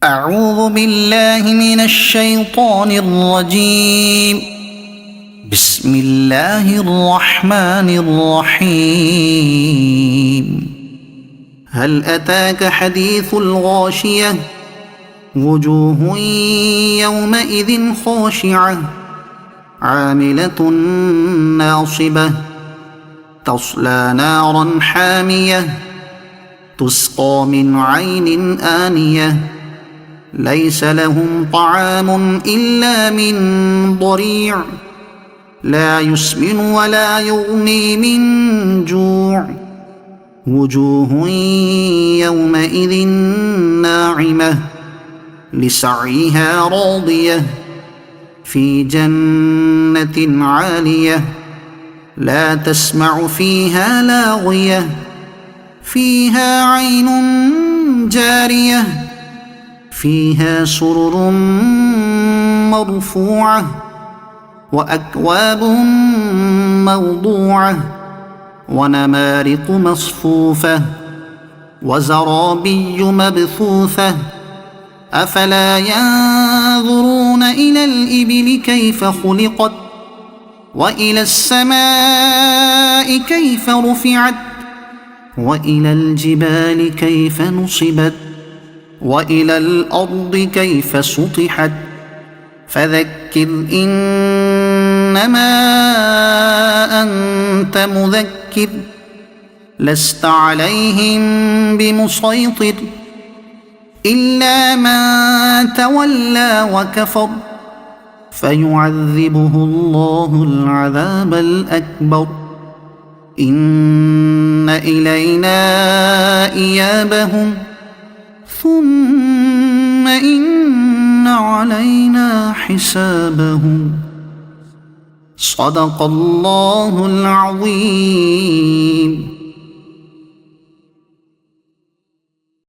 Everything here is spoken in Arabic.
أعوذ بالله من الشيطان الرجيم. بسم الله الرحمن الرحيم. هل أتاك حديث الغاشية؟ وجوه يومئذ خاشعة عاملة ناصبة تصلى نارا حامية تسقى من عين آنية ليس لهم طعام إلا من ضريع لا يسمن ولا يغني من جوع وجوه يومئذ ناعمة لسعيها راضية في جنة عالية لا تسمع فيها لاغية فيها عين جارية فيها سرر مرفوعة وأكواب موضوعة ونمارق مصفوفة وزرابي مبثوثة أفلا ينظرون إلى الإبل كيف خلقت وإلى السماء كيف رفعت وإلى الجبال كيف نصبت وإلى الأرض كيف سطحت فذكر إنما أنت مذكر لست عليهم بمسيطر إلا من تولى وكفر فيعذبه الله العذاب الأكبر إن إلينا إيابهم ثم إن علينا حسابهم. صدق الله العظيم.